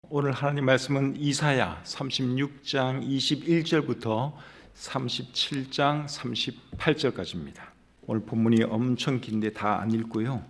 오늘 하나님 말씀은 이사야 36장 21절부터 37장 38절까지입니다. 오늘 본문이 엄청 긴데 다 안 읽고요.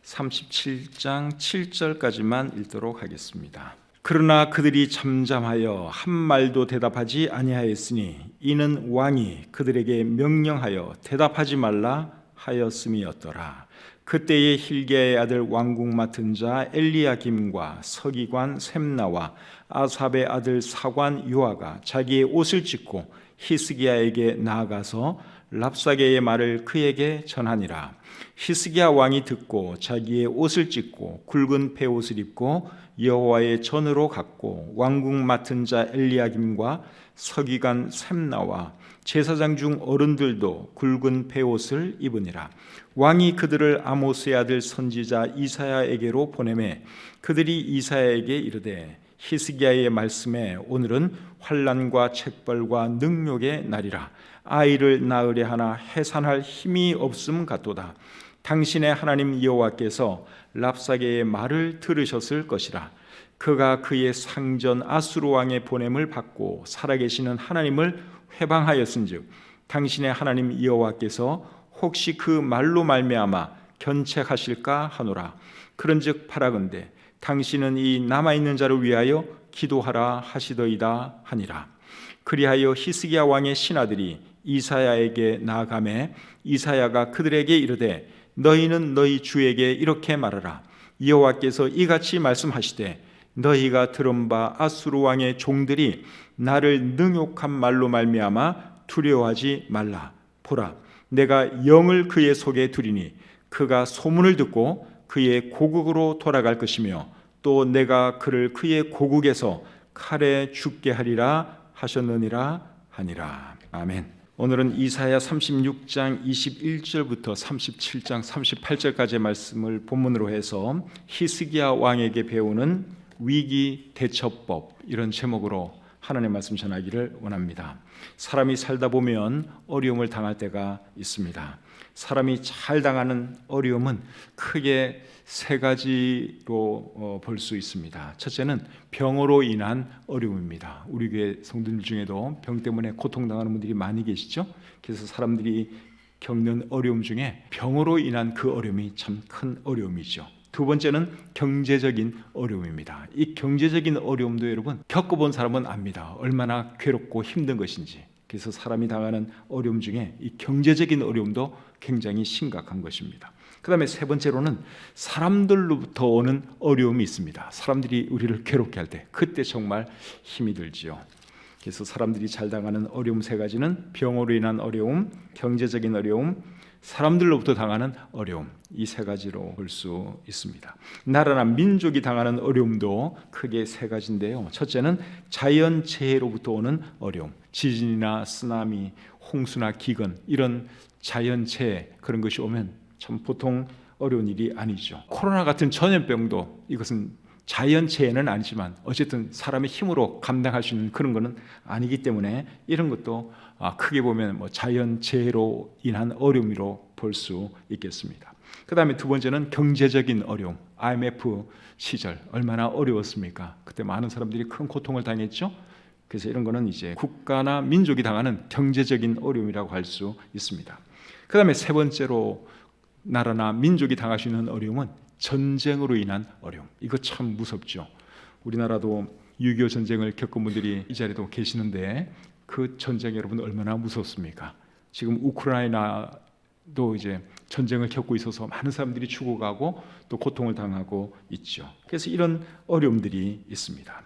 37장 7절까지만 읽도록 하겠습니다. 그러나 그들이 잠잠하여 한 말도 대답하지 아니하였으니 이는 왕이 그들에게 명령하여 대답하지 말라 하였음이었더라. 그때에 hil기야의 아들 왕궁 맡은 자 엘리야김과 서기관 셈나와 아삽의 아들 사관 요아가 자기의 옷을 찢고 히스기야에게 나아가서 랍사게의 말을 그에게 전하니라. 히스기야 왕이 듣고 자기의 옷을 찢고 굵은 베옷을 입고 여호와의 전으로 갔고 왕궁 맡은 자 엘리야김과 서기관 셈나와 제사장 중 어른들도 굵은 베옷을 입으니라. 왕이 그들을 아모스의 아들 선지자 이사야에게로 보내매 그들이 이사야에게 이르되 히스기야의 말씀에 오늘은 환난과 책벌과 능욕의 날이라. 아이를 낳으려 하나 해산할 힘이 없음 같도다. 당신의 하나님 여호와께서 랍사게의 말을 들으셨을 것이라. 그가 그의 상전 아수르 왕의 보냄을 받고 살아계시는 하나님을 회방하였은즉 당신의 하나님 여호와께서 혹시 그 말로 말미암아 견책하실까 하노라. 그런즉 바라건대 당신은 이 남아있는 자를 위하여 기도하라 하시더이다 하니라. 그리하여 히스기야 왕의 신하들이 이사야에게 나아가매 이사야가 그들에게 이르되 너희는 너희 주에게 이렇게 말하라. 여호와께서 이같이 말씀하시되 너희가 들은 바 아수르 왕의 종들이 나를 능욕한 말로 말미암아 두려워하지 말라. 보라, 내가 영을 그의 속에 두리니 그가 소문을 듣고 그의 고국으로 돌아갈 것이며 또 내가 그를 그의 고국에서 칼에 죽게 하리라 하셨느니라 하니라. 아멘. 오늘은 이사야 36장 21절부터 37장 38절까지의 말씀을 본문으로 해서 히스기야 왕에게 배우는 위기 대처법, 이런 제목으로 하나님의 말씀 전하기를 원합니다. 사람이 살다 보면 어려움을 당할 때가 있습니다. 사람이 잘 당하는 어려움은 크게 세 가지로 볼 수 있습니다. 첫째는 병으로 인한 어려움입니다. 우리 교회 성도들 중에도 병 때문에 고통당하는 분들이 많이 계시죠. 그래서 사람들이 겪는 어려움 중에 병으로 인한 그 어려움이 참 큰 어려움이죠. 두 번째는 경제적인 어려움입니다. 이 경제적인 어려움도 여러분 겪어본 사람은 압니다. 얼마나 괴롭고 힘든 것인지. 그래서 사람이 당하는 어려움 중에 이 경제적인 어려움도 굉장히 심각한 것입니다. 그 다음에 세 번째로는 사람들로부터 오는 어려움이 있습니다. 사람들이 우리를 괴롭게 할 때 그때 정말 힘이 들지요. 그래서 사람들이 잘 당하는 어려움 세 가지는 병으로 인한 어려움, 경제적인 어려움, 사람들로부터 당하는 어려움, 이 세 가지로 볼 수 있습니다. 나라나 민족이 당하는 어려움도 크게 세 가지인데요. 첫째는 자연재해로부터 오는 어려움, 지진이나 쓰나미, 홍수나 기근, 이런 자연재해, 그런 것이 오면 참 보통 어려운 일이 아니죠. 코로나 같은 전염병도 이것은 자연재해는 아니지만 어쨌든 사람의 힘으로 감당할 수 있는 그런 것은 아니기 때문에 이런 것도 크게 보면 자연재해로 인한 어려움으로 볼 수 있겠습니다. 그 다음에 두 번째는 경제적인 어려움. IMF 시절 얼마나 어려웠습니까? 그때 많은 사람들이 큰 고통을 당했죠. 그래서 이런 거는 이제 국가나 민족이 당하는 경제적인 어려움이라고 할 수 있습니다. 그 다음에 세 번째로 나라나 민족이 당할 수 있는 어려움은 전쟁으로 인한 어려움. 이거 참 무섭죠. 우리나라도 6.25 전쟁을 겪은 분들이 이 자리에도 계시는데 그 전쟁 여러분 얼마나 무섭습니까? 지금 우크라이나도 이제 전쟁을 겪고 있어서 많은 사람들이 죽어가고 또 고통을 당하고 있죠. 그래서 이런 어려움들이 있습니다.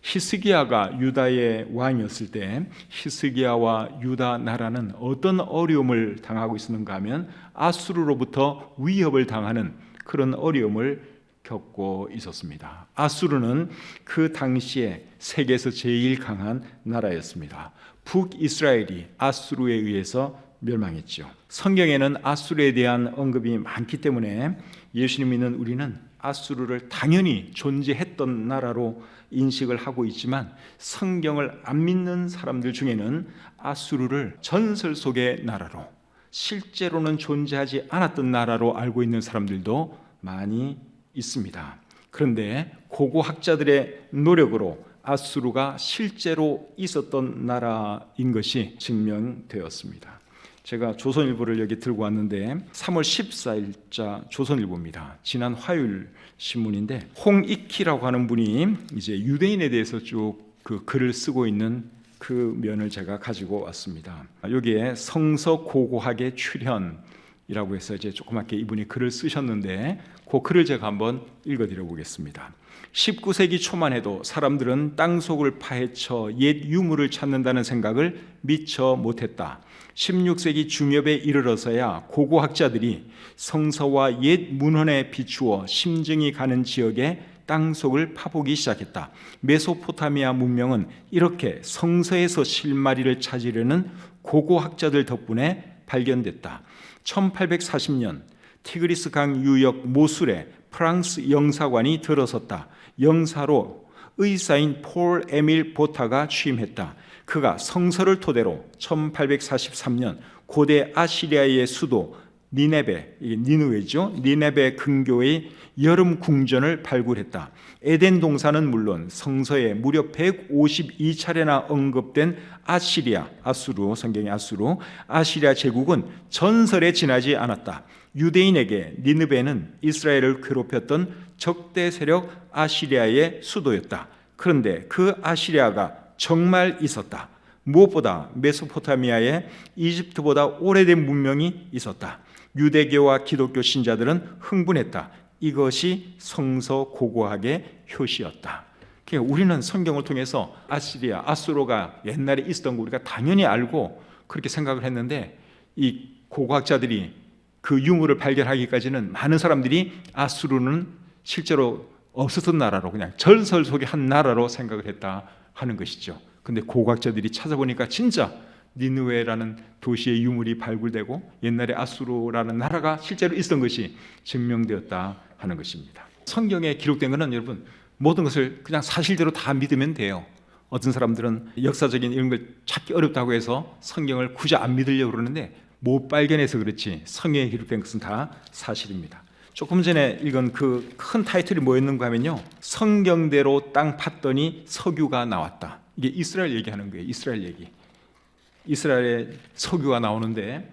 히스기야가 유다의 왕이었을 때 히스기야와 유다 나라는 어떤 어려움을 당하고 있었는가 하면 아수르로부터 위협을 당하는 그런 어려움을 겪고 있었습니다. 아수르는 그 당시에 세계에서 제일 강한 나라였습니다. 북이스라엘이 아수르에 의해서 멸망했죠. 성경에는 아수르에 대한 언급이 많기 때문에 예수님 믿는 우리는 아수르를 당연히 존재했던 나라로 인식을 하고 있지만 성경을 안 믿는 사람들 중에는 아수르를 전설 속의 나라로, 실제로는 존재하지 않았던 나라로 알고 있는 사람들도 많이 있습니다. 그런데 고고학자들의 노력으로 아수르가 실제로 있었던 나라인 것이 증명되었습니다. 제가 조선일보를 여기 들고 왔는데 3월 14일자 조선일보입니다. 지난 화요일 신문인데 홍익희라고 하는 분이 이제 유대인에 대해서 쭉 그 글을 쓰고 있는 그 면을 제가 가지고 왔습니다. 여기에 성서 고고학의 출현이라고 해서 이제 조그맣게 이분이 글을 쓰셨는데 그 글을 제가 한번 읽어드려 보겠습니다. 19세기 초만 해도 사람들은 땅속을 파헤쳐 옛 유물을 찾는다는 생각을 미처 못했다. 16세기 중엽에 이르러서야 고고학자들이 성서와 옛 문헌에 비추어 심증이 가는 지역에 땅속을 파보기 시작했다. 메소포타미아 문명은 이렇게 성서에서 실마리를 찾으려는 고고학자들 덕분에 발견됐다. 1840년 티그리스 강 유역 모술에 프랑스 영사관이 들어섰다. 영사로 의사인 폴 에밀 보타가 취임했다. 그가 성서를 토대로 1843년 고대 아시리아의 수도 니네베죠. 니네베 근교의 여름 궁전을 발굴했다. 에덴 동산은 물론 성서에 무려 152차례나 언급된 아수르, 성경의 아시리아 제국은 전설에 지나지 않았다. 유대인에게 니느베는 이스라엘을 괴롭혔던 적대 세력 아시리아의 수도였다. 그런데 그 아시리아가 정말 있었다. 무엇보다 메소포타미아에 이집트보다 오래된 문명이 있었다. 유대교와 기독교 신자들은 흥분했다. 이것이 성서 고고학의 효시였다. 그러니까 우리는 성경을 통해서 아수르가 옛날에 있었던 거 우리가 당연히 알고 그렇게 생각을 했는데 이 고고학자들이 그 유물을 발견하기까지는 많은 사람들이 아수르는 실제로 없었던 나라로 그냥 전설 속의 한 나라로 생각을 했다 하는 것이죠. 근데 고고학자들이 찾아보니까 진짜 니느웨라는 도시의 유물이 발굴되고 옛날에 아수르라는 나라가 실제로 있었던 것이 증명되었다 하는 것입니다. 성경에 기록된 것은 여러분 모든 것을 그냥 사실대로 다 믿으면 돼요. 어떤 사람들은 역사적인 이런 걸 찾기 어렵다고 해서 성경을 굳이 안 믿으려고 그러는데 못 발견해서 그렇지 성경에 기록된 것은 다 사실입니다. 조금 전에 읽은 그 큰 타이틀이 뭐였는가 하면요, 성경대로 땅 팠더니 석유가 나왔다. 이게 이스라엘 얘기하는 거예요. 이스라엘 얘기. 이스라엘의 석유가 나오는데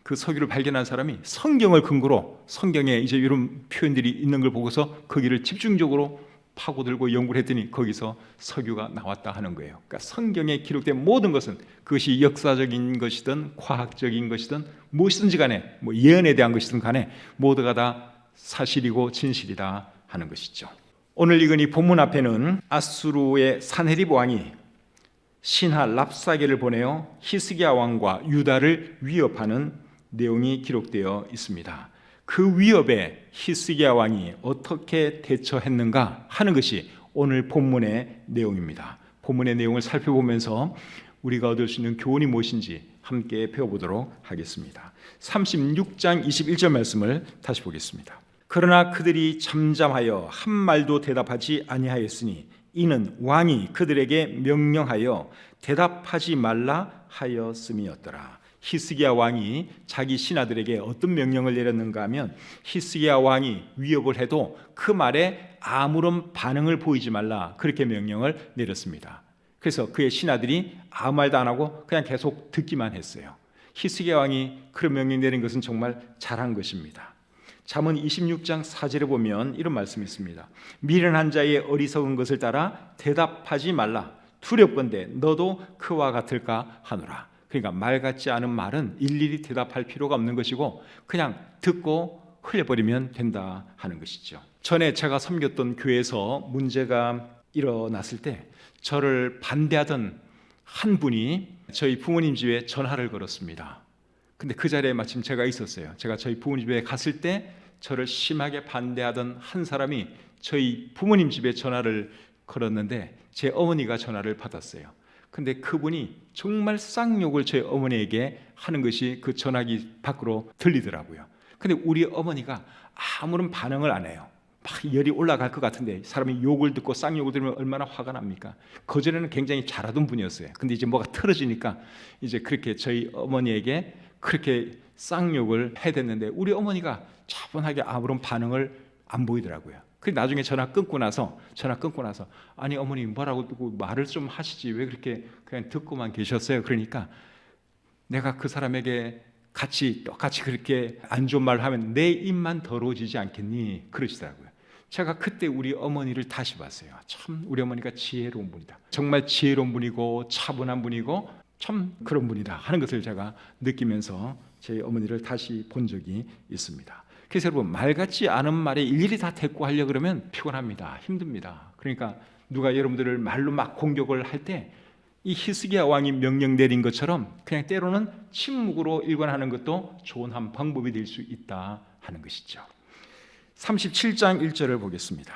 그 석유를 발견한 사람이 성경을 근거로 성경에 이제 이런 표현들이 있는 걸 보고서 거기를 집중적으로 파고들고 연구를 했더니 거기서 석유가 나왔다 하는 거예요. 그러니까 성경에 기록된 모든 것은 그것이 역사적인 것이든 과학적인 것이든 무엇이든지 간에 뭐 예언에 대한 것이든 간에 모두가 다 사실이고 진실이다 하는 것이죠. 오늘 읽은 이 본문 앞에는 아수르의 사네립 왕이 신하 랍사게를 보내어 히스기야 왕과 유다를 위협하는 내용이 기록되어 있습니다. 그 위협에 히스기야 왕이 어떻게 대처했는가 하는 것이 오늘 본문의 내용입니다. 본문의 내용을 살펴보면서 우리가 얻을 수 있는 교훈이 무엇인지 함께 배워보도록 하겠습니다. 36장 21절 말씀을 다시 보겠습니다. 그러나 그들이 잠잠하여 한 말도 대답하지 아니하였으니 이는 왕이 그들에게 명령하여 대답하지 말라 하였음이었더라. 히스기야 왕이 자기 신하들에게 어떤 명령을 내렸는가 하면 히스기야 왕이 위협을 해도 그 말에 아무런 반응을 보이지 말라, 그렇게 명령을 내렸습니다. 그래서 그의 신하들이 아무 말도 안 하고 그냥 계속 듣기만 했어요. 히스기야 왕이 그런 명령 내린 것은 정말 잘한 것입니다. 잠언 26장 4절에 보면 이런 말씀이 있습니다. 미련한 자의 어리석은 것을 따라 대답하지 말라. 두렵건대 너도 그와 같을까 하노라. 그러니까 말 같지 않은 말은 일일이 대답할 필요가 없는 것이고 그냥 듣고 흘려버리면 된다 하는 것이죠. 전에 제가 섬겼던 교회에서 문제가 일어났을 때 저를 반대하던 한 분이 저희 부모님 집에 전화를 걸었습니다. 근데 그 자리에 마침 제가 있었어요. 제가 저희 부모님 집에 갔을 때 저를 심하게 반대하던 한 사람이 저희 부모님 집에 전화를 걸었는데 제 어머니가 전화를 받았어요. 근데 그분이 정말 쌍욕을 저희 어머니에게 하는 것이 그 전화기 밖으로 들리더라고요. 근데 우리 어머니가 아무런 반응을 안 해요. 막 열이 올라갈 것 같은데 사람이 욕을 듣고 쌍욕을 들으면 얼마나 화가 납니까? 그전에는 굉장히 잘하던 분이었어요. 근데 이제 뭐가 틀어지니까 이제 그렇게 저희 어머니에게 그렇게 쌍욕을 해댔는데 우리 어머니가 차분하게 아무런 반응을 안 보이더라고요. 그 나중에 전화 끊고 나서 아니 어머니 뭐라고 두고 말을 좀 하시지 왜 그렇게 그냥 듣고만 계셨어요? 그러니까 내가 그 사람에게 똑같이 그렇게 안 좋은 말을 하면 내 입만 더러워지지 않겠니? 그러시더라고요. 제가 그때 우리 어머니를 다시 봤어요. 참 우리 어머니가 지혜로운 분이다. 정말 지혜로운 분이고 차분한 분이고 참 그런 분이다 하는 것을 제가 느끼면서 제 어머니를 다시 본 적이 있습니다. 그래서 여러분, 말 같지 않은 말에 일일이 다 대꾸하려고 그러면 피곤합니다. 힘듭니다. 그러니까 누가 여러분들을 말로 막 공격을 할 때 이 히스기야 왕이 명령 내린 것처럼 그냥 때로는 침묵으로 일관하는 것도 좋은 한 방법이 될 수 있다 하는 것이죠. 37장 1절을 보겠습니다.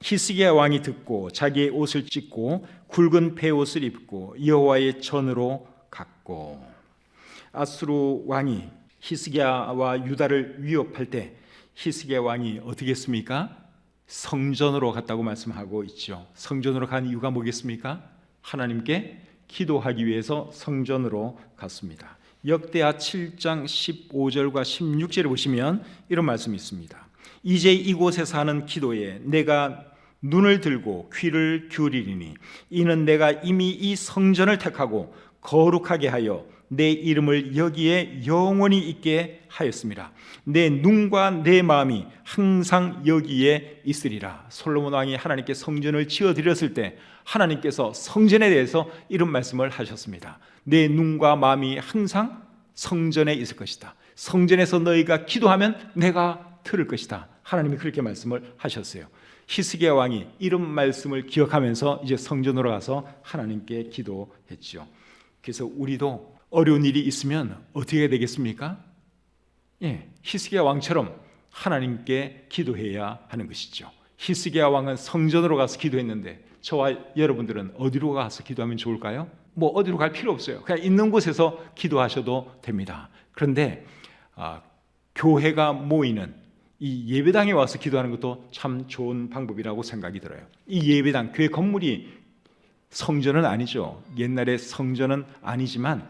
히스기야 왕이 듣고 자기의 옷을 찢고 굵은 베옷을 입고 여호와의 전으로 갔고. 아수르 왕이 히스기야와 유다를 위협할 때 히스기야 왕이 어떻게 했습니까? 성전으로 갔다고 말씀하고 있죠. 성전으로 간 이유가 뭐겠습니까? 하나님께 기도하기 위해서 성전으로 갔습니다. 역대하 7장 15절과 16절에 보시면 이런 말씀이 있습니다. 이제 이곳에서 하는 기도에 내가 눈을 들고 귀를 기울이리니 이는 내가 이미 이 성전을 택하고 거룩하게 하여 내 이름을 여기에 영원히 있게 하였습니다. 내 눈과 내 마음이 항상 여기에 있으리라. 솔로몬 왕이 하나님께 성전을 지어드렸을 때 하나님께서 성전에 대해서 이런 말씀을 하셨습니다. 내 눈과 마음이 항상 성전에 있을 것이다. 성전에서 너희가 기도하면 내가 들을 것이다. 하나님이 그렇게 말씀을 하셨어요. 히스기야 왕이 이런 말씀을 기억하면서 이제 성전으로 가서 하나님께 기도했죠. 그래서 우리도 어려운 일이 있으면 어떻게 되겠습니까? 히스기야 왕처럼 하나님께 기도해야 하는 것이죠. 히스기야 왕은 성전으로 가서 기도했는데 저와 여러분들은 어디로 가서 기도하면 좋을까요? 뭐 어디로 갈 필요 없어요. 그냥 있는 곳에서 기도하셔도 됩니다. 그런데 교회가 모이는 이 예배당에 와서 기도하는 것도 참 좋은 방법이라고 생각이 들어요. 이 예배당, 교회 건물이 성전은 아니죠. 옛날의 성전은 아니지만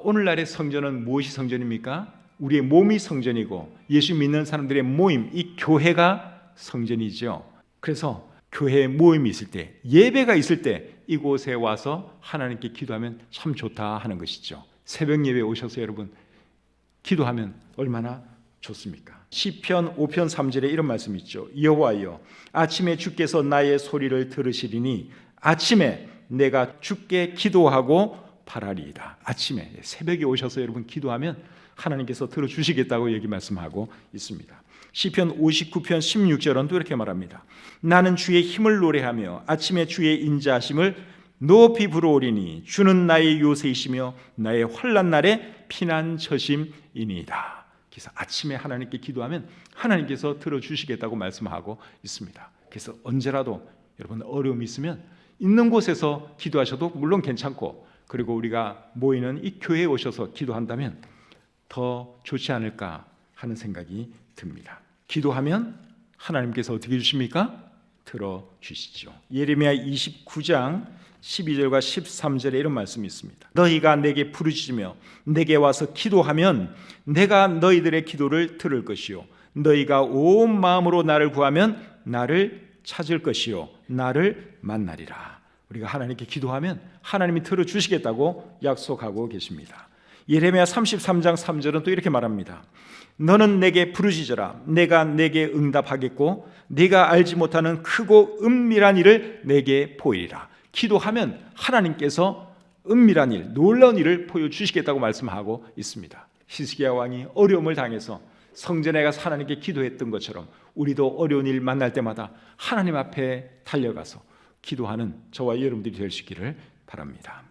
오늘날의 성전은 무엇이 성전입니까? 우리의 몸이 성전이고 예수 믿는 사람들의 모임, 이 교회가 성전이죠. 그래서 교회에 모임이 있을 때, 예배가 있을 때 이곳에 와서 하나님께 기도하면 참 좋다 하는 것이죠. 새벽 예배에 오셔서 여러분 기도하면 얼마나 좋습니까? 시편 5편 3절에 이런 말씀이 있죠. 여호와여, 아침에 주께서 나의 소리를 들으시리니 아침에 내가 주께 기도하고 바라리이다. 아침에 새벽에 오셔서 여러분 기도하면 하나님께서 들어주시겠다고 여기 말씀하고 있습니다. 시편 59편 16절은 또 이렇게 말합니다. 나는 주의 힘을 노래하며 아침에 주의 인자하심을 높이 부르오리니 주는 나의 요새이시며 나의 환난 날에 피난처심이니이다. 그래서 아침에 하나님께 기도하면 하나님께서 들어주시겠다고 말씀하고 있습니다. 그래서 언제라도 여러분 어려움이 있으면 있는 곳에서 기도하셔도 물론 괜찮고, 그리고 우리가 모이는 이 교회에 오셔서 기도한다면 더 좋지 않을까 하는 생각이 듭니다. 기도하면 하나님께서 어떻게 해주십니까? 들어주시죠. 예레미야 29장 12절과 13절에 이런 말씀이 있습니다. 너희가 내게 부르짖으며 내게 와서 기도하면 내가 너희들의 기도를 들을 것이요 너희가 온 마음으로 나를 구하면 나를 찾을 것이요 나를 만나리라. 우리가 하나님께 기도하면 하나님이 들어주시겠다고 약속하고 계십니다. 예레미야 33장 3절은 또 이렇게 말합니다. 너는 내게 부르짖어라. 내가 내게 응답하겠고 네가 알지 못하는 크고 은밀한 일을 내게 보이리라. 기도하면 하나님께서 은밀한 일, 놀라운 일을 보여주시겠다고 말씀하고 있습니다. 히스기야 왕이 어려움을 당해서 성전에 가서 하나님께 기도했던 것처럼 우리도 어려운 일 만날 때마다 하나님 앞에 달려가서 기도하는 저와 여러분들이 될 수 있기를 바랍니다.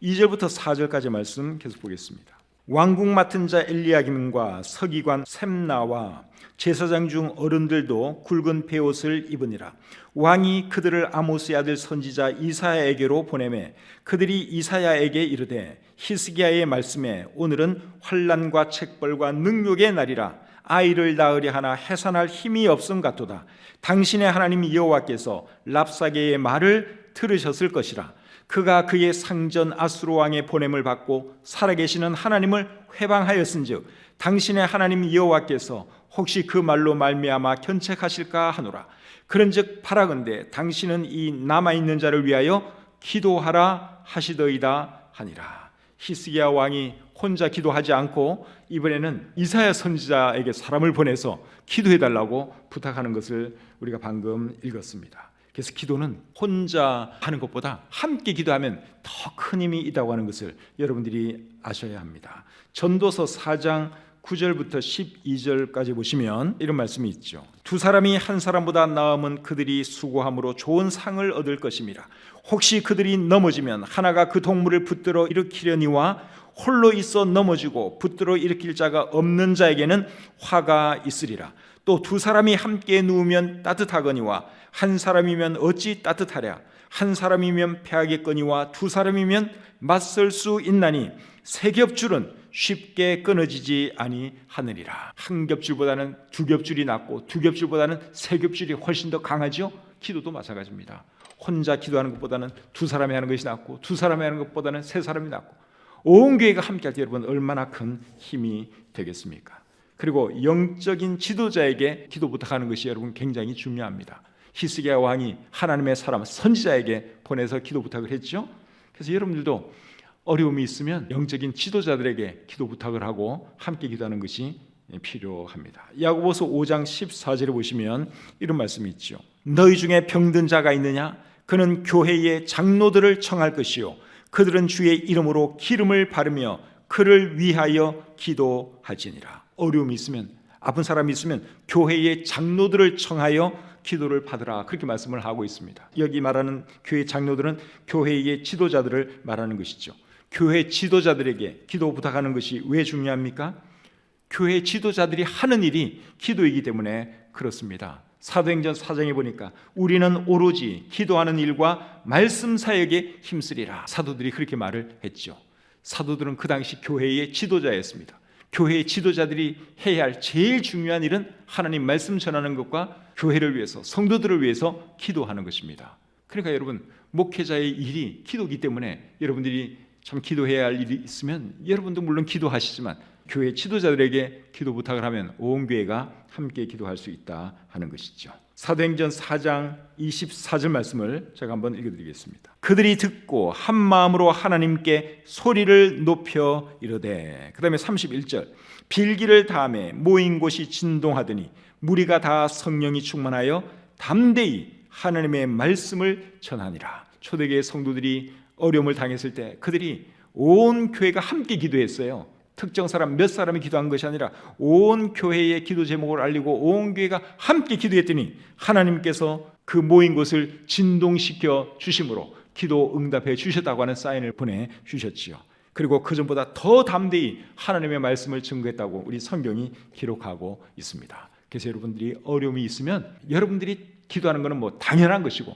2절부터 4절까지 말씀 계속 보겠습니다. 왕궁 맡은 자 엘리야김과 서기관 셈나와 제사장 중 어른들도 굵은 베옷을 입으니라. 왕이 그들을 아모스의 아들 선지자 이사야에게로 보내매 그들이 이사야에게 이르되 히스기야의 말씀에 오늘은 환난과 책벌과 능욕의 날이라. 아이를 낳으려 하나 해산할 힘이 없음 같도다. 당신의 하나님 여호와께서 랍사게의 말을 들으셨을 것이라. 그가 그의 상전 아수르 왕의 보냄을 받고 살아계시는 하나님을 회방하였은즉 당신의 하나님 여호와께서 혹시 그 말로 말미암아 견책하실까 하노라. 그런즉 바라건대 당신은 이 남아있는 자를 위하여 기도하라 하시더이다 하니라. 히스기야 왕이 혼자 기도하지 않고 이번에는 이사야 선지자에게 사람을 보내서 기도해달라고 부탁하는 것을 우리가 방금 읽었습니다. 그래서 기도는 혼자 하는 것보다 함께 기도하면 더 큰 힘이 있다고 하는 것을 여러분들이 아셔야 합니다. 전도서 4장 9절부터 12절까지 보시면 이런 말씀이 있죠. 두 사람이 한 사람보다 나으면 그들이 수고함으로 좋은 상을 얻을 것임이라. 혹시 그들이 넘어지면 하나가 그 동물을 붙들어 일으키려니와 홀로 있어 넘어지고 붙들어 일으킬 자가 없는 자에게는 화가 있으리라. 또 두 사람이 함께 누우면 따뜻하거니와 한 사람이면 어찌 따뜻하랴. 한 사람이면 패하겠거니와 두 사람이면 맞설 수 있나니 세 겹줄은 쉽게 끊어지지 아니하느니라. 한 겹줄보다는 두 겹줄이 낫고 두 겹줄보다는 세 겹줄이 훨씬 더 강하죠. 기도도 마찬가지입니다. 혼자 기도하는 것보다는 두 사람이 하는 것이 낫고 두 사람이 하는 것보다는 세 사람이 낫고 온 교회가 함께 할 때 여러분 얼마나 큰 힘이 되겠습니까? 그리고 영적인 지도자에게 기도 부탁하는 것이 여러분 굉장히 중요합니다. 히스기야 왕이 하나님의 사람 선지자에게 보내서 기도 부탁을 했죠. 그래서 여러분들도 어려움이 있으면 영적인 지도자들에게 기도 부탁을 하고 함께 기도하는 것이 필요합니다. 야고보서 5장 14절에 보시면 이런 말씀이 있죠. 너희 중에 병든 자가 있느냐? 그는 교회의 장로들을 청할 것이요 그들은 주의 이름으로 기름을 바르며 그를 위하여 기도하지니라. 어려움이 있으면, 아픈 사람이 있으면 교회의 장로들을 청하여 기도를 받으라, 그렇게 말씀을 하고 있습니다. 여기 말하는 교회 장로들은 교회의 지도자들을 말하는 것이죠. 교회 지도자들에게 기도 부탁하는 것이 왜 중요합니까? 교회 지도자들이 하는 일이 기도이기 때문에 그렇습니다. 사도행전 4장에 보니까 우리는 오로지 기도하는 일과 말씀 사역에 힘쓰리라. 사도들이 그렇게 말을 했죠. 사도들은 그 당시 교회의 지도자였습니다. 교회의 지도자들이 해야 할 제일 중요한 일은 하나님 말씀 전하는 것과 교회를 위해서, 성도들을 위해서 기도하는 것입니다. 그러니까 여러분, 목회자의 일이 기도이기 때문에 여러분들이 참 기도해야 할 일이 있으면 여러분도 물론 기도하시지만 교회 지도자들에게 기도 부탁을 하면 온 교회가 함께 기도할 수 있다 하는 것이죠. 사도행전 4장 24절 말씀을 제가 한번 읽어드리겠습니다. 그들이 듣고 한 마음으로 하나님께 소리를 높여 이르되, 그 다음에 31절, 빌기를 다음에 모인 곳이 진동하더니 무리가 다 성령이 충만하여 담대히 하나님의 말씀을 전하니라. 초대교회 성도들이 어려움을 당했을 때 그들이 온 교회가 함께 기도했어요. 특정 사람 몇 사람이 기도한 것이 아니라 온 교회의 기도 제목을 알리고 온 교회가 함께 기도했더니 하나님께서 그 모인 곳을 진동시켜 주심으로 기도 응답해 주셨다고 하는 사인을 보내주셨지요. 그리고 그전보다 더 담대히 하나님의 말씀을 증거했다고 우리 성경이 기록하고 있습니다. 그래서 여러분들이 어려움이 있으면 여러분들이 기도하는 것은 뭐 당연한 것이고,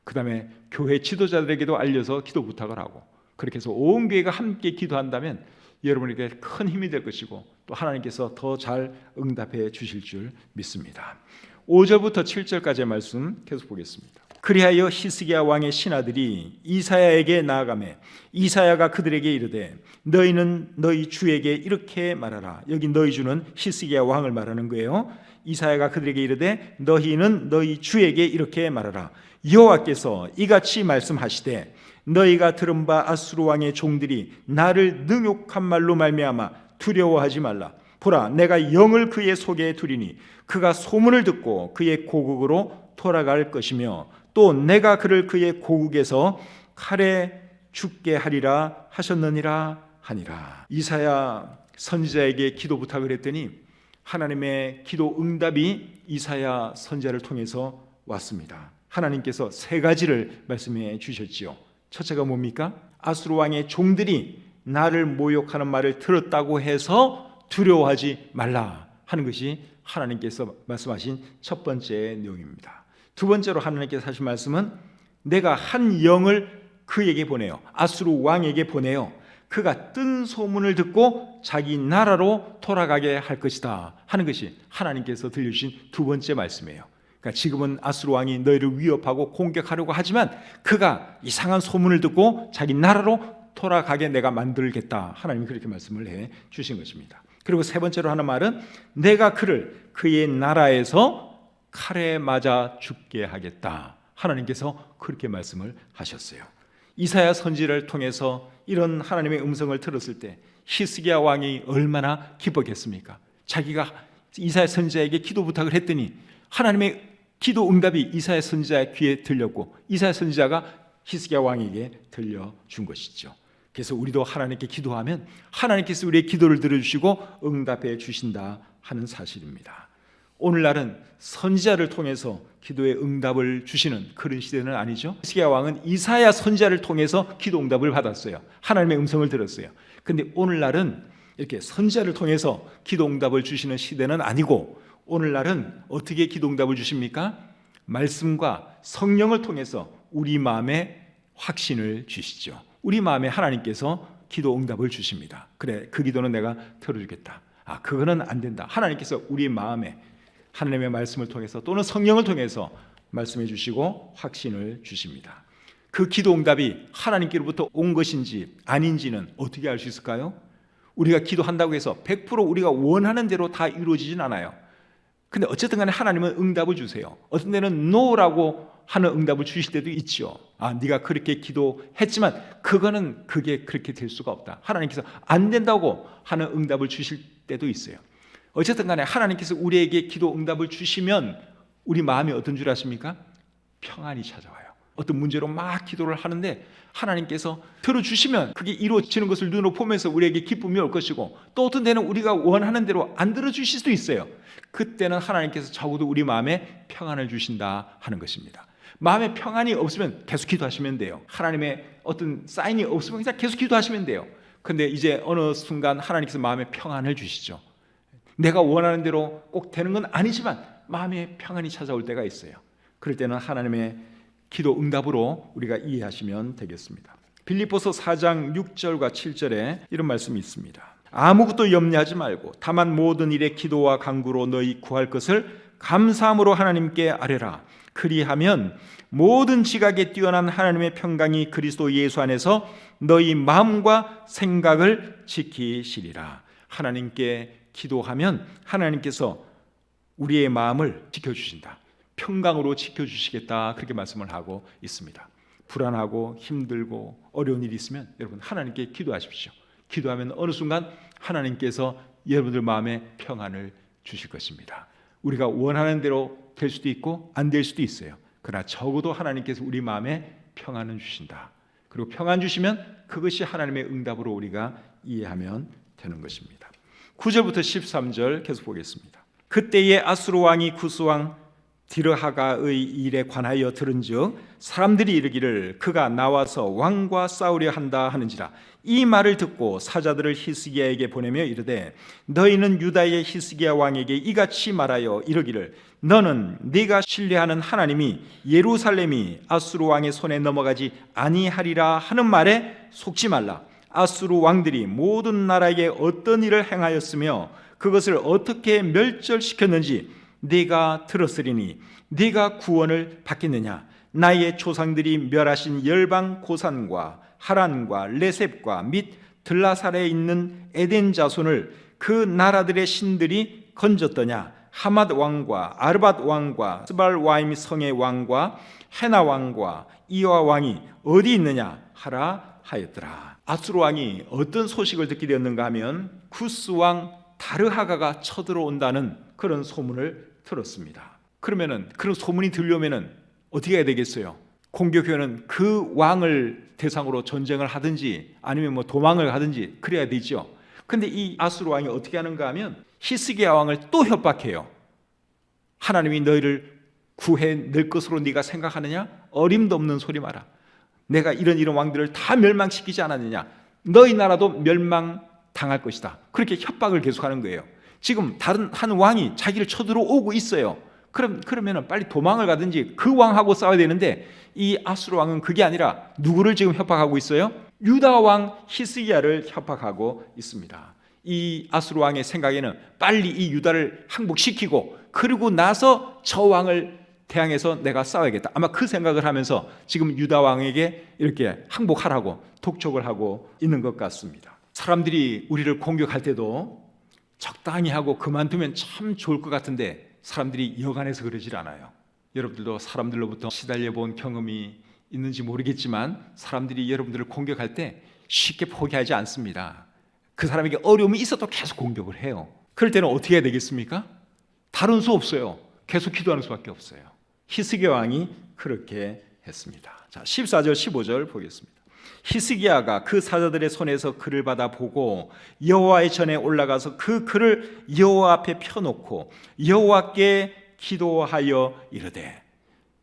그 다음에 교회 지도자들에게도 알려서 기도 부탁을 하고, 그렇게 해서 온 교회가 함께 기도한다면 여러분에게 큰 힘이 될 것이고 또 하나님께서 더 잘 응답해 주실 줄 믿습니다. 5절부터 7절까지의 말씀 계속 보겠습니다. 그리하여 히스기야 왕의 신하들이 이사야에게 나아가매 이사야가 그들에게 이르되 너희는 너희 주에게 이렇게 말하라. 여기 너희 주는 히스기야 왕을 말하는 거예요. 이사야가 그들에게 이르되 너희는 너희 주에게 이렇게 말하라. 여호와께서 이같이 말씀하시되 너희가 들은 바 아수르 왕의 종들이 나를 능욕한 말로 말미암아 두려워하지 말라. 보라, 내가 영을 그의 속에 두리니 그가 소문을 듣고 그의 고국으로 돌아갈 것이며 또 내가 그를 그의 고국에서 칼에 죽게 하리라 하셨느니라 하니라. 이사야 선지자에게 기도 부탁을 했더니 하나님의 기도 응답이 이사야 선지자를 통해서 왔습니다. 하나님께서 세 가지를 말씀해 주셨지요. 첫째가 뭡니까? 아수르 왕의 종들이 나를 모욕하는 말을 들었다고 해서 두려워하지 말라 하는 것이 하나님께서 말씀하신 첫 번째 내용입니다. 두 번째로 하나님께서 하신 말씀은 내가 한 영을 그에게 보내요. 아수르 왕에게 보내요. 그가 뜬 소문을 듣고 자기 나라로 돌아가게 할 것이다 하는 것이 하나님께서 들려주신 두 번째 말씀이에요. 그러니까 지금은 아수르 왕이 너희를 위협하고 공격하려고 하지만 그가 이상한 소문을 듣고 자기 나라로 돌아가게 내가 만들겠다. 하나님이 그렇게 말씀을 해 주신 것입니다. 그리고 세 번째로 하는 말은 내가 그를 그의 나라에서 칼에 맞아 죽게 하겠다. 하나님께서 그렇게 말씀을 하셨어요. 이사야 선지자를 통해서 이런 하나님의 음성을 들었을 때 히스기야 왕이 얼마나 기뻤겠습니까? 자기가 이사야 선지자에게 기도 부탁을 했더니 하나님의 기도 응답이 이사야 선지자의 귀에 들렸고 이사야 선지자가 히스기야 왕에게 들려준 것이죠. 그래서 우리도 하나님께 기도하면 하나님께서 우리의 기도를 들어주시고 응답해 주신다 하는 사실입니다. 오늘날은 선지자를 통해서 기도의 응답을 주시는 그런 시대는 아니죠. 히스기야 왕은 이사야 선지자를 통해서 기도 응답을 받았어요. 하나님의 음성을 들었어요. 그런데 오늘날은 이렇게 선지자를 통해서 기도 응답을 주시는 시대는 아니고 오늘날은 어떻게 기도 응답을 주십니까? 말씀과 성령을 통해서 우리 마음에 확신을 주시죠. 우리 마음에 하나님께서 기도 응답을 주십니다. 그래, 그 기도는 내가 들어주겠다. 그거는 안 된다. 하나님께서 우리 마음에 하나님의 말씀을 통해서 또는 성령을 통해서 말씀해 주시고 확신을 주십니다. 그 기도 응답이 하나님께로부터 온 것인지 아닌지는 어떻게 알 수 있을까요? 우리가 기도한다고 해서 100% 우리가 원하는 대로 다 이루어지진 않아요. 근데 어쨌든 간에 하나님은 응답을 주세요. 어떤 때는 no라고 하는 응답을 주실 때도 있죠. 네가 그렇게 기도했지만 그게 그렇게 될 수가 없다. 하나님께서 안 된다고 하는 응답을 주실 때도 있어요. 어쨌든 간에 하나님께서 우리에게 기도 응답을 주시면 우리 마음이 어떤 줄 아십니까? 평안이 찾아와요. 어떤 문제로 막 기도를 하는데 하나님께서 들어주시면 그게 이루어지는 것을 눈으로 보면서 우리에게 기쁨이 올 것이고 또 어떤 때는 우리가 원하는 대로 안 들어주실 수도 있어요. 그때는 하나님께서 적어도 우리 마음에 평안을 주신다 하는 것입니다. 마음에 평안이 없으면 계속 기도하시면 돼요. 하나님의 어떤 사인이 없으면 그냥 계속 기도하시면 돼요. 근데 이제 어느 순간 하나님께서 마음에 평안을 주시죠. 내가 원하는 대로 꼭 되는 건 아니지만 마음에 평안이 찾아올 때가 있어요. 그럴 때는 하나님의 기도 응답으로 우리가 이해하시면 되겠습니다. 빌립보서 4장 6절과 7절에 이런 말씀이 있습니다. 아무것도 염려하지 말고 다만 모든 일에 기도와 간구로 너희 구할 것을 감사함으로 하나님께 아뢰라. 그리하면 모든 지각에 뛰어난 하나님의 평강이 그리스도 예수 안에서 너희 마음과 생각을 지키시리라. 하나님께 기도하면 하나님께서 우리의 마음을 지켜주신다. 평강으로 지켜주시겠다. 그렇게 말씀을 하고 있습니다. 불안하고 힘들고 어려운 일이 있으면 여러분 하나님께 기도하십시오. 기도하면 어느 순간 하나님께서 여러분들 마음에 평안을 주실 것입니다. 우리가 원하는 대로 될 수도 있고 안 될 수도 있어요. 그러나 적어도 하나님께서 우리 마음에 평안을 주신다. 그리고 평안 주시면 그것이 하나님의 응답으로 우리가 이해하면 되는 것입니다. 9절부터 13절 계속 보겠습니다. 그때에 아수르 왕이 구스 왕 디르하가의 일에 관하여 들은즉 사람들이 이르기를 그가 나와서 왕과 싸우려 한다 하는지라. 이 말을 듣고 사자들을 히스기야에게 보내며 이르되 너희는 유다의 히스기야 왕에게 이같이 말하여 이르기를 너는 네가 신뢰하는 하나님이 예루살렘이 아수르 왕의 손에 넘어가지 아니하리라 하는 말에 속지 말라. 아수르 왕들이 모든 나라에게 어떤 일을 행하였으며 그것을 어떻게 멸절시켰는지 네가 들었으리니 네가 구원을 받겠느냐. 나의 조상들이 멸하신 열방 고산과 하란과 레셉과 및 들라살에 있는 에덴 자손을 그 나라들의 신들이 건졌더냐. 하맛 왕과 아르밧 왕과 스발와임 성의 왕과 헤나 왕과 이와 왕이 어디 있느냐 하라 하였더라. 아수르 왕이 어떤 소식을 듣게 되었는가 하면 구스 왕 다르하가가 쳐들어온다는 그런 소문을 들었습니다. 그러면은 그런 소문이 들려면은 어떻게 해야 되겠어요? 공격하는 그 왕을 대상으로 전쟁을 하든지 아니면 뭐 도망을 하든지 그래야 되죠. 근데 이 아수르 왕이 어떻게 하는가 하면 히스기야 왕을 또 협박해요. 하나님이 너희를 구해낼 것으로 네가 생각하느냐? 어림도 없는 소리 마라. 내가 이런 왕들을 다 멸망시키지 않았느냐? 너희 나라도 멸망당할 것이다. 그렇게 협박을 계속하는 거예요. 지금 다른 한 왕이 자기를 쳐들어오고 있어요. 그러면 빨리 도망을 가든지 그 왕하고 싸워야 되는데 이 아수르 왕은 그게 아니라 누구를 지금 협박하고 있어요? 유다 왕 히스기야를 협박하고 있습니다. 이 아수르 왕의 생각에는 빨리 이 유다를 항복시키고 그리고 나서 저 왕을 대항해서 내가 싸워야겠다. 아마 그 생각을 하면서 지금 유다 왕에게 이렇게 항복하라고 독촉을 하고 있는 것 같습니다. 사람들이 우리를 공격할 때도 적당히 하고 그만두면 참 좋을 것 같은데 사람들이 여간해서 그러질 않아요. 여러분들도 사람들로부터 시달려 본 경험이 있는지 모르겠지만 사람들이 여러분들을 공격할 때 쉽게 포기하지 않습니다. 그 사람에게 어려움이 있어도 계속 공격을 해요. 그럴 때는 어떻게 해야 되겠습니까? 다른 수 없어요. 계속 기도하는 수밖에 없어요. 히스기야 왕이 그렇게 했습니다. 자, 14절 15절 보겠습니다. 히스기야가 그 사자들의 손에서 글을 받아 보고 여호와의 전에 올라가서 그 글을 여호와 앞에 펴놓고 여호와께 기도하여 이르되.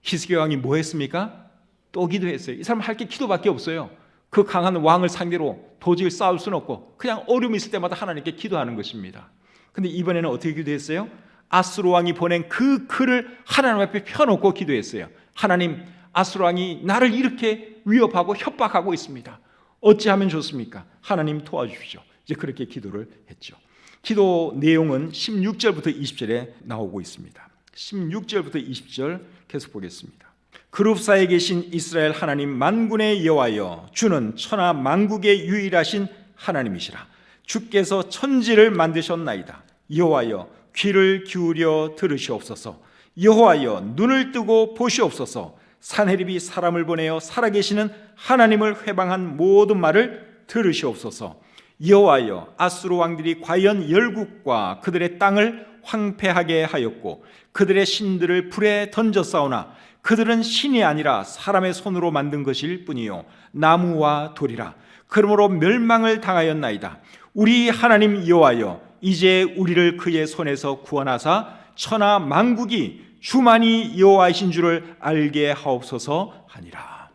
히스기야 왕이 뭐 했습니까? 또 기도했어요. 이 사람 할 게 기도밖에 없어요. 그 강한 왕을 상대로 도저히 싸울 수는 없고 그냥 어려움이 있을 때마다 하나님께 기도하는 것입니다. 근데 이번에는 어떻게 기도했어요? 아수르 왕이 보낸 그 글을 하나님 앞에 펴놓고 기도했어요. 하나님, 아수르 왕이 나를 이렇게 위협하고 협박하고 있습니다. 어찌하면 좋습니까? 하나님 도와주십시오. 이제 그렇게 기도를 했죠. 기도 내용은 16절부터 20절에 나오고 있습니다. 16절부터 20절 계속 보겠습니다. 그룹 사이에 계신 이스라엘 하나님 만군의 여호와여, 주는 천하 만국의 유일하신 하나님이시라. 주께서 천지를 만드셨나이다. 여호와여, 귀를 기울여 들으시옵소서. 여호와여, 눈을 뜨고 보시옵소서. 산헤립이 사람을 보내어 살아계시는 하나님을 회방한 모든 말을 들으시옵소서. 여호와여, 아수르 왕들이 과연 열국과 그들의 땅을 황폐하게 하였고 그들의 신들을 불에 던졌사오나 그들은 신이 아니라 사람의 손으로 만든 것일 뿐이요 나무와 돌이라. 그러므로 멸망을 당하였나이다. 우리 하나님 여호와여, 이제 우리를 그의 손에서 구원하사 천하 만국이 주만이 여호와이신 줄을 알게 하옵소서 하니라.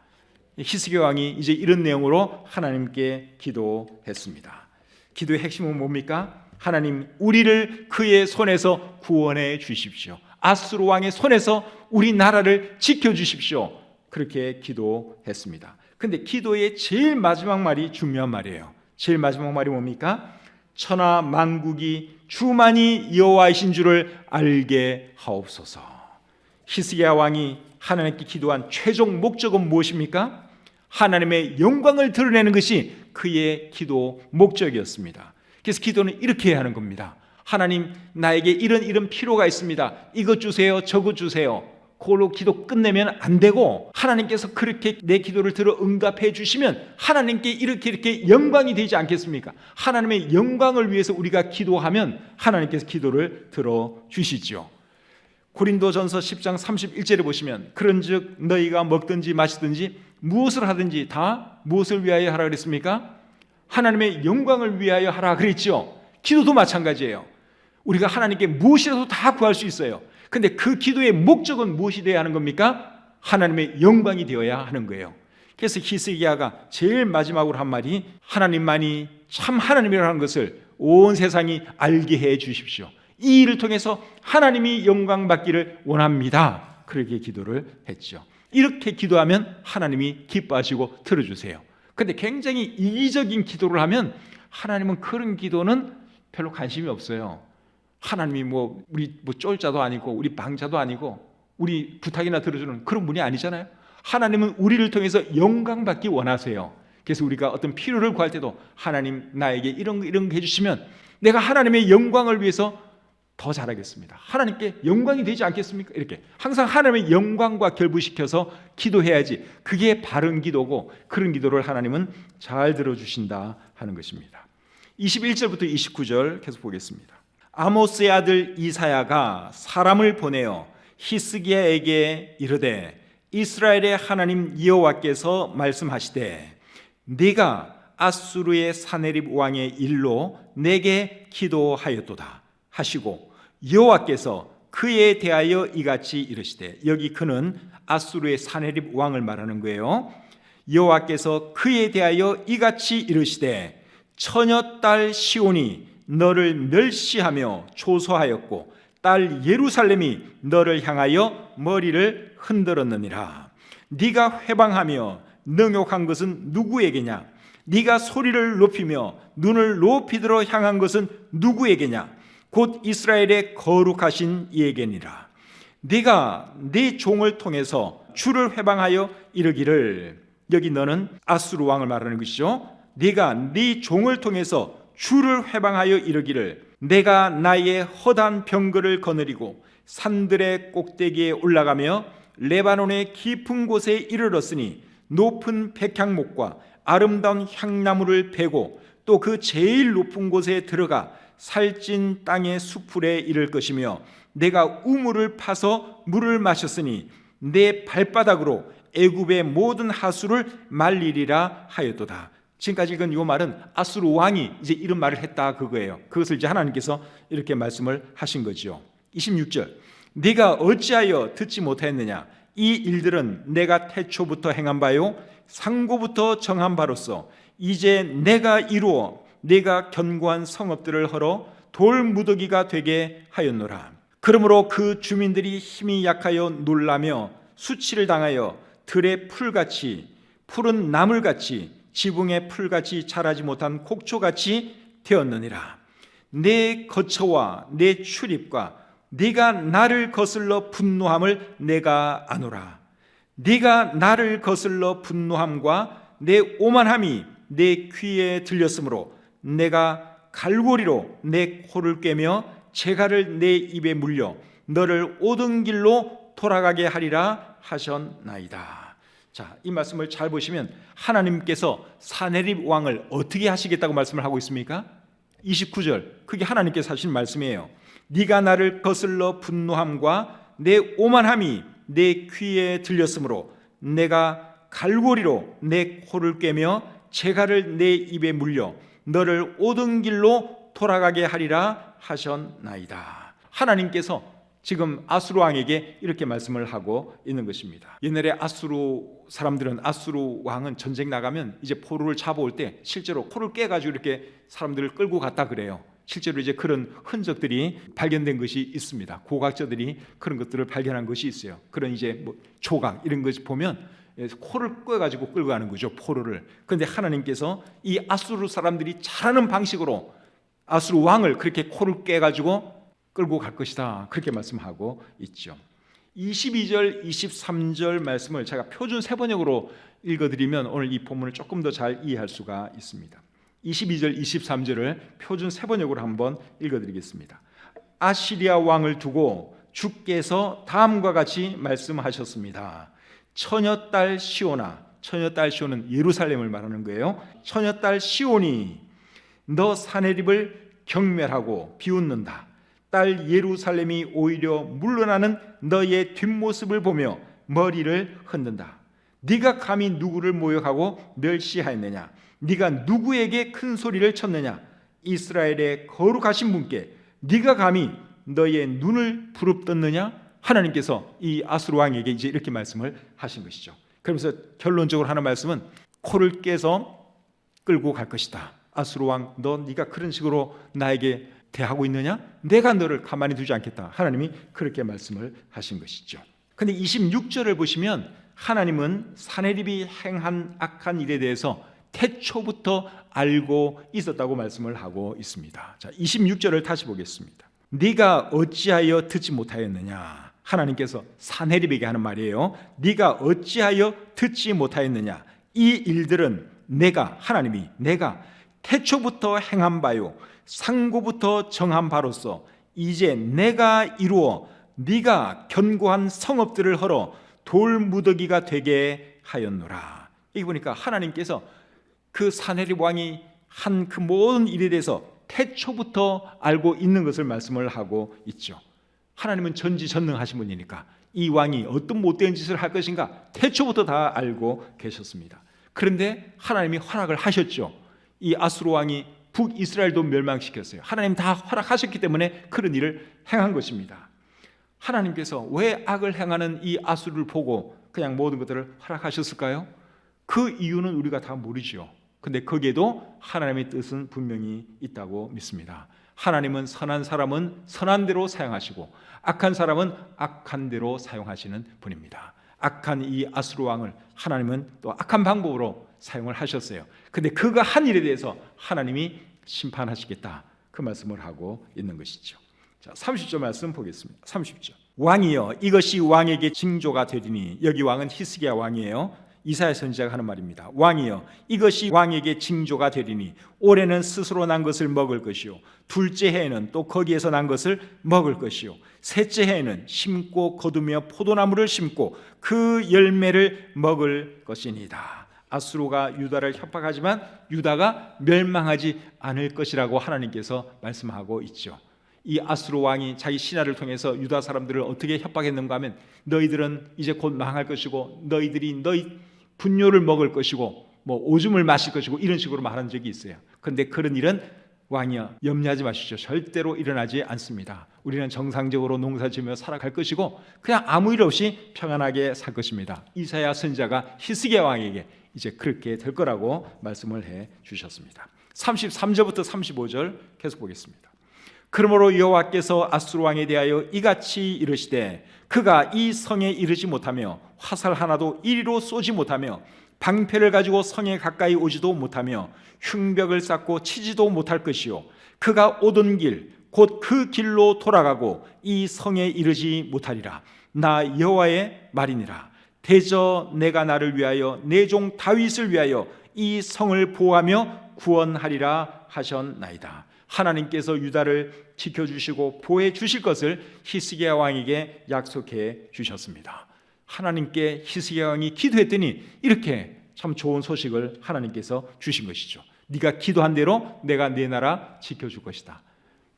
히스기야 왕이 이제 이런 내용으로 하나님께 기도했습니다. 기도의 핵심은 뭡니까? 하나님, 우리를 그의 손에서 구원해 주십시오. 아수르 왕의 손에서 우리 나라를 지켜주십시오. 그렇게 기도했습니다. 근데 기도의 제일 마지막 말이 중요한 말이에요. 제일 마지막 말이 뭡니까? 천하 만국이 주만이 여호와이신 줄을 알게 하옵소서. 히스기야 왕이 하나님께 기도한 최종 목적은 무엇입니까? 하나님의 영광을 드러내는 것이 그의 기도 목적이었습니다. 그래서 기도는 이렇게 해야 하는 겁니다. 하나님, 나에게 이런 필요가 있습니다. 이것 주세요, 저것 주세요. 그걸로 기도 끝내면 안 되고 하나님께서 그렇게 내 기도를 들어 응답해 주시면 하나님께 이렇게 영광이 되지 않겠습니까? 하나님의 영광을 위해서 우리가 기도하면 하나님께서 기도를 들어 주시죠. 고린도전서 10장 31절에 보시면 그런즉 너희가 먹든지 마시든지 무엇을 하든지 다 무엇을 위하여 하라 그랬습니까? 하나님의 영광을 위하여 하라 그랬죠. 기도도 마찬가지예요. 우리가 하나님께 무엇이라도 다 구할 수 있어요. 근데 그 기도의 목적은 무엇이 되어야 하는 겁니까? 하나님의 영광이 되어야 하는 거예요. 그래서 히스기야가 제일 마지막으로 한 말이 하나님만이 참 하나님이라는 것을 온 세상이 알게 해 주십시오. 이 일을 통해서 하나님이 영광 받기를 원합니다. 그렇게 기도를 했죠. 이렇게 기도하면 하나님이 기뻐하시고 들어주세요. 근데 굉장히 이기적인 기도를 하면 하나님은 그런 기도는 별로 관심이 없어요. 하나님이 우리 쫄자도 아니고 우리 방자도 아니고 우리 부탁이나 들어주는 그런 분이 아니잖아요. 하나님은 우리를 통해서 영광 받기 원하세요. 그래서 우리가 어떤 필요를 구할 때도 하나님, 나에게 이런 거 해주시면 내가 하나님의 영광을 위해서 더 잘하겠습니다. 하나님께 영광이 되지 않겠습니까? 이렇게 항상 하나님의 영광과 결부시켜서 기도해야지 그게 바른 기도고 그런 기도를 하나님은 잘 들어주신다 하는 것입니다. 21절부터 29절 계속 보겠습니다. 아모스의 아들 이사야가 사람을 보내어 히스기야에게 이르되 이스라엘의 하나님 여호와께서 말씀하시되 네가 아수르의 사네립 왕의 일로 내게 기도하였도다 하시고 여호와께서 그에 대하여 이같이 이르시되, 여기 그는 아수르의 사네립 왕을 말하는 거예요. 여호와께서 그에 대하여 이같이 이르시되 처녀 딸 시온이 너를 멸시하며 조소하였고 딸 예루살렘이 너를 향하여 머리를 흔들었느니라. 네가 회방하며 능욕한 것은 누구에게냐? 네가 소리를 높이며 눈을 높이 들어 향한 것은 누구에게냐? 곧 이스라엘의 거룩하신 이에게니라. 네가 네 종을 통해서 주를 회방하여 이르기를, 여기 너는 아수르 왕을 말하는 것이죠. 네가 네 종을 통해서 주를 회방하여 이르기를, 내가 나의 허다한 병거를 거느리고 산들의 꼭대기에 올라가며 레바논의 깊은 곳에 이르렀으니 높은 백향목과 아름다운 향나무를 베고 또 그 제일 높은 곳에 들어가 살찐 땅의 수풀에 이를 것이며, 내가 우물을 파서 물을 마셨으니 내 발바닥으로 애굽의 모든 하수를 말리리라 하였도다. 지금까지 읽은 이 말은 아수르 왕이 이제 이런 말을 했다 그거예요. 그것을 이제 하나님께서 이렇게 말씀을 하신 거지요. 26절, 네가 어찌하여 듣지 못하였느냐? 이 일들은 내가 태초부터 행한 바요 상고부터 정한 바로서 이제 내가 이루어 내가 견고한 성읍들을 헐어 돌무더기가 되게 하였노라. 그러므로 그 주민들이 힘이 약하여 놀라며 수치를 당하여 들의 풀같이, 푸른 나물같이, 지붕의 풀같이 자라지 못한 곡초같이 되었느니라. 내 거처와 내 출입과 네가 나를 거슬러 분노함을 내가 아노라. 네가 나를 거슬러 분노함과 내 오만함이 내 귀에 들렸으므로 내가 갈고리로 내 코를 꿰며 재갈을 내 입에 물려 너를 오던 길로 돌아가게 하리라 하셨나이다. 자, 이 말씀을 잘 보시면 하나님께서 사네립 왕을 어떻게 하시겠다고 말씀을 하고 있습니까? 29절, 그게 하나님께서 하신 말씀이에요. 네가 나를 거슬러 분노함과 내 오만함이 내 귀에 들렸으므로 내가 갈고리로 내 코를 꿰며 재갈을 내 입에 물려 너를 오던 길로 돌아가게 하리라 하셨나이다. 하나님께서 지금 아수르 왕에게 이렇게 말씀을 하고 있는 것입니다. 옛날에 아수르 사람들은, 아수르 왕은 전쟁 나가면 이제 포로를 잡아올 때 실제로 코를 깨가지고 이렇게 사람들을 끌고 갔다 그래요. 실제로 이제 그런 흔적들이 발견된 것이 있습니다. 고고학자들이 그런 것들을 발견한 것이 있어요. 그런 이제 뭐 조각 이런 것을 보면 코를 꿰가지고 끌고 가는 거죠, 포로를. 그런데 하나님께서 이 아수르 사람들이 잘하는 방식으로 아수르 왕을 그렇게 코를 꿰가지고 끌고 갈 것이다, 그렇게 말씀하고 있죠. 22절, 23절 말씀을 제가 표준 세번역으로 읽어드리면 오늘 이 본문을 조금 더 잘 이해할 수가 있습니다. 22절, 23절을 표준 세번역으로 한번 읽어드리겠습니다. 아시리아 왕을 두고 주께서 다음과 같이 말씀하셨습니다. 처녀딸 시온아, 처녀딸 시온은 예루살렘을 말하는 거예요. 처녀딸 시온이 너 사내립을 경멸하고 비웃는다. 딸 예루살렘이 오히려 물러나는 너의 뒷모습을 보며 머리를 흔든다. 네가 감히 누구를 모욕하고 멸시하였느냐? 네가 누구에게 큰 소리를 쳤느냐? 이스라엘의 거룩하신 분께 네가 감히 너의 눈을 부릅떴느냐? 하나님께서 이 아수르 왕에게 이제 이렇게 말씀을 하신 것이죠. 그러면서 결론적으로 하는 말씀은 코를 깨서 끌고 갈 것이다. 아수르 왕, 네가 그런 식으로 나에게 대하고 있느냐? 내가 너를 가만히 두지 않겠다. 하나님이 그렇게 말씀을 하신 것이죠. 근데 26절을 보시면 하나님은 사네립이 행한 악한 일에 대해서 태초부터 알고 있었다고 말씀을 하고 있습니다. 자, 26절을 다시 보겠습니다. 네가 어찌하여 듣지 못하였느냐? 하나님께서 사네립에게 하는 말이에요. 네가 어찌하여 듣지 못하였느냐? 이 일들은 하나님이 내가 태초부터 행한 바요 상고부터 정한 바로서 이제 내가 이루어 네가 견고한 성읍들을 헐어 돌무더기가 되게 하였노라. 여기 보니까 하나님께서 그 사네립 왕이 한 그 모든 일에 대해서 태초부터 알고 있는 것을 말씀을 하고 있죠. 하나님은 전지전능하신 분이니까 이 왕이 어떤 못된 짓을 할 것인가 태초부터 다 알고 계셨습니다. 그런데 하나님이 허락을 하셨죠. 이 아수르 왕이 북이스라엘도 멸망시켰어요. 하나님 다 허락하셨기 때문에 그런 일을 행한 것입니다. 하나님께서 왜 악을 행하는 이 아수르를 보고 그냥 모든 것들을 허락하셨을까요? 그 이유는 우리가 다 모르죠. 근데 거기에도 하나님의 뜻은 분명히 있다고 믿습니다. 하나님은 선한 사람은 선한 대로 사용하시고 악한 사람은 악한 대로 사용하시는 분입니다. 악한 이 아수르 왕을 하나님은 또 악한 방법으로 사용을 하셨어요. 근데 그가 한 일에 대해서 하나님이 심판하시겠다, 그 말씀을 하고 있는 것이죠. 자, 30절 말씀 보겠습니다. 30절. 왕이여 이것이 왕에게 징조가 되리니, 여기 왕은 히스기야 왕이에요. 이사야 선지자가 하는 말입니다. 왕이여 이것이 왕에게 징조가 되리니 올해는 스스로 난 것을 먹을 것이요 둘째 해에는 또 거기에서 난 것을 먹을 것이요 셋째 해에는 심고 거두며 포도나무를 심고 그 열매를 먹을 것이니이다. 아수르가 유다를 협박하지만 유다가 멸망하지 않을 것이라고 하나님께서 말씀하고 있죠. 이 아수르 왕이 자기 신하를 통해서 유다 사람들을 어떻게 협박했는가 하면, 너희들은 이제 곧 망할 것이고 너희들이 너희 분뇨를 먹을 것이고 뭐 오줌을 마실 것이고 이런 식으로 말한 적이 있어요. 그런데 그런 일은 왕이여 염려하지 마시죠. 절대로 일어나지 않습니다. 우리는 정상적으로 농사지으며 살아갈 것이고 그냥 아무 일 없이 평안하게 살 것입니다. 이사야 선지자가 히스기야 왕에게 이제 그렇게 될 거라고 말씀을 해 주셨습니다. 33절부터 35절 계속 보겠습니다. 그러므로 여호와께서 아수르 왕에 대하여 이같이 이르시되 그가 이 성에 이르지 못하며 화살 하나도 이리로 쏘지 못하며 방패를 가지고 성에 가까이 오지도 못하며 흉벽을 쌓고 치지도 못할 것이요 그가 오던 길 곧 그 길로 돌아가고 이 성에 이르지 못하리라. 나 여호와의 말이니라. 대저 내가 나를 위하여 내 종 다윗을 위하여 이 성을 보호하며 구원하리라 하셨나이다. 하나님께서 유다를 지켜주시고 보호해 주실 것을 히스기야 왕에게 약속해 주셨습니다. 하나님께 히스기야 왕이 기도했더니 이렇게 참 좋은 소식을 하나님께서 주신 것이죠. 네가 기도한 대로 내가 네 나라 지켜줄 것이다.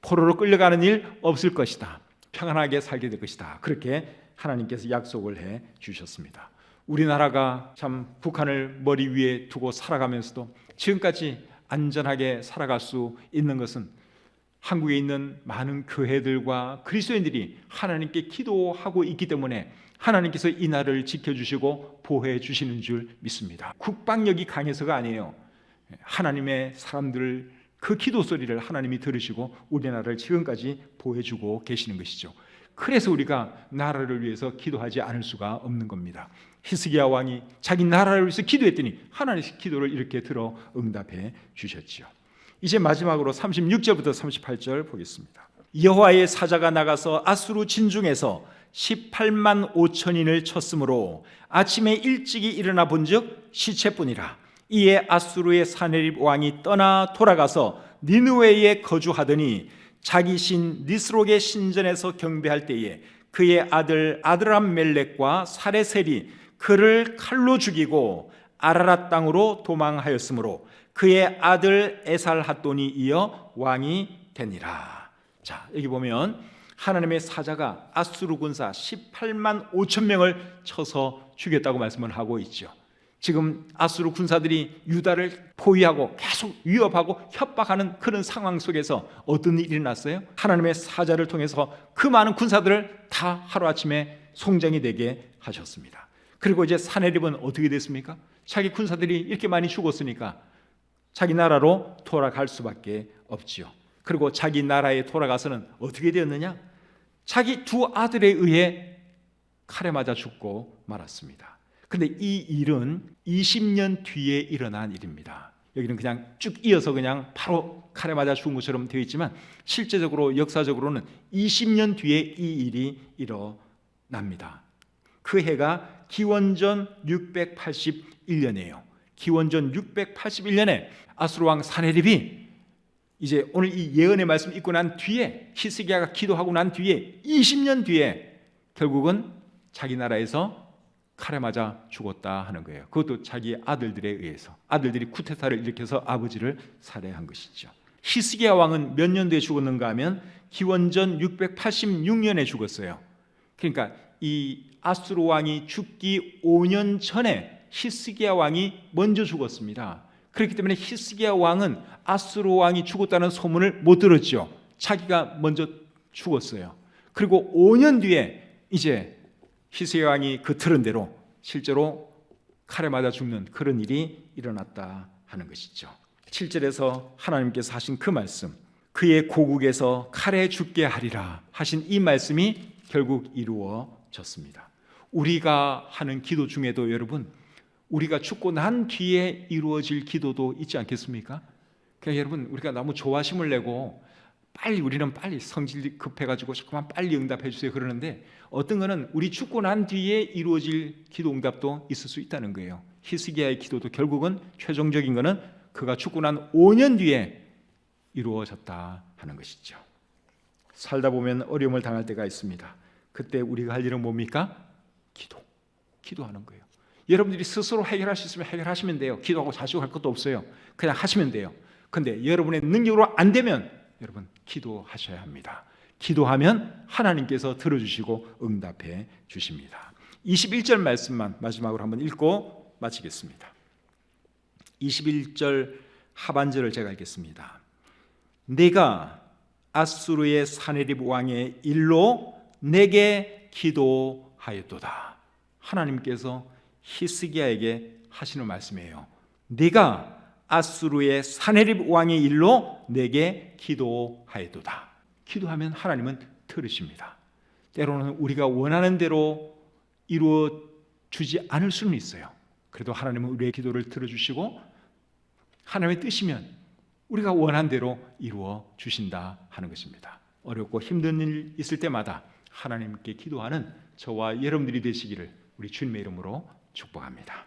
포로로 끌려가는 일 없을 것이다. 평안하게 살게 될 것이다. 그렇게 하나님께서 약속을 해 주셨습니다. 우리나라가 참 북한을 머리 위에 두고 살아가면서도 지금까지 안전하게 살아갈 수 있는 것은 한국에 있는 많은 교회들과 그리스도인들이 하나님께 기도하고 있기 때문에 하나님께서 이 나라를 지켜주시고 보호해 주시는 줄 믿습니다. 국방력이 강해서가 아니에요. 하나님의 사람들 그 기도 소리를 하나님이 들으시고 우리나라를 지금까지 보호해주고 계시는 것이죠. 그래서 우리가 나라를 위해서 기도하지 않을 수가 없는 겁니다. 히스기야 왕이 자기 나라를 위해서 기도했더니 하나님의 기도를 이렇게 들어 응답해 주셨지요. 이제 마지막으로 36절부터 38절 보겠습니다. 여호와의 사자가 나가서 아수르 진중에서 18만 5천인을 쳤으므로 아침에 일찍이 일어나 본즉 시체뿐이라. 이에 아수르의 사네립 왕이 떠나 돌아가서 니느웨에 거주하더니 자기 신 니스록의 신전에서 경배할 때에 그의 아들 아드람멜렉과 사레셀이 그를 칼로 죽이고 아라랏 땅으로 도망하였으므로 그의 아들 에살핫돈이 이어 왕이 되니라. 자, 여기 보면 하나님의 사자가 아수르 군사 18만 5천 명을 쳐서 죽였다고 말씀을 하고 있죠. 지금 아수르 군사들이 유다를 포위하고 계속 위협하고 협박하는 그런 상황 속에서 어떤 일이 일어났어요? 하나님의 사자를 통해서 그 많은 군사들을 다 하루아침에 송장이 되게 하셨습니다. 그리고 이제 사네립은 어떻게 됐습니까? 자기 군사들이 이렇게 많이 죽었으니까 자기 나라로 돌아갈 수밖에 없지요. 그리고 자기 나라에 돌아가서는 어떻게 되었느냐? 자기 두 아들에 의해 칼에 맞아 죽고 말았습니다. 그런데 이 일은 20년 뒤에 일어난 일입니다. 여기는 그냥 쭉 이어서 그냥 바로 칼에 맞아 죽은 것처럼 되어 있지만 실제적으로 역사적으로는 20년 뒤에 이 일이 일어납니다. 그 해가 기원전 681년이에요. 기원전 681년에 아수르 왕 사네립이 이제 오늘 이 예언의 말씀 읽고 난 뒤에 히스기야가 기도하고 난 뒤에 20년 뒤에 결국은 자기 나라에서 칼에 맞아 죽었다 하는 거예요. 그것도 자기 아들들에 의해서. 아들들이 쿠데타를 일으켜서 아버지를 살해한 것이죠. 히스기야 왕은 몇 년도에 죽었는가 하면 기원전 686년에 죽었어요. 그러니까 이 아수르 왕이 죽기 5년 전에 히스기야 왕이 먼저 죽었습니다. 그렇기 때문에 히스기야 왕은 아수르 왕이 죽었다는 소문을 못 들었죠. 자기가 먼저 죽었어요. 그리고 5년 뒤에 이제 히스기야 왕이 그 틀은 대로 실제로 칼에 맞아 죽는 그런 일이 일어났다 하는 것이죠. 7절에서 하나님께서 하신 그 말씀, 그의 고국에서 칼에 죽게 하리라 하신 이 말씀이 결국 이루어졌습니다. 우리가 하는 기도 중에도 여러분, 우리가 죽고 난 뒤에 이루어질 기도도 있지 않겠습니까? 그러니까 여러분, 우리가 너무 조바심을 내고 우리는 빨리 성질이 급해가지고 조금만 빨리 응답해 주세요 그러는데, 어떤 거는 우리 죽고 난 뒤에 이루어질 기도 응답도 있을 수 있다는 거예요. 히스기야의 기도도 결국은 최종적인 거는 그가 죽고 난 5년 뒤에 이루어졌다 하는 것이죠. 살다 보면 어려움을 당할 때가 있습니다. 그때 우리가 할 일은 뭡니까? 기도하는 거예요. 여러분들이 스스로 해결할 수 있으면 해결하시면 돼요. 기도하고 자식할 것도 없어요. 그냥 하시면 돼요. 근데 여러분의 능력으로 안 되면 여러분 기도하셔야 합니다. 기도하면 하나님께서 들어주시고 응답해 주십니다. 21절 말씀만 마지막으로 한번 읽고 마치겠습니다. 21절 하반절을 제가 읽겠습니다. 내가 아수르의 사네립 왕의 일로 내게 기도하였도다. 하나님께서 히스기야에게 하시는 말씀이에요. 네가 아수르의 사네립 왕의 일로 내게 기도하였도다. 기도하면 하나님은 들으십니다. 때로는 우리가 원하는 대로 이루어 주지 않을 수는 있어요. 그래도 하나님은 우리의 기도를 들어주시고 하나님의 뜻이면 우리가 원한 대로 이루어 주신다 하는 것입니다. 어렵고 힘든 일 있을 때마다 하나님께 기도하는 저와 여러분들이 되시기를 우리 주님의 이름으로 축복합니다.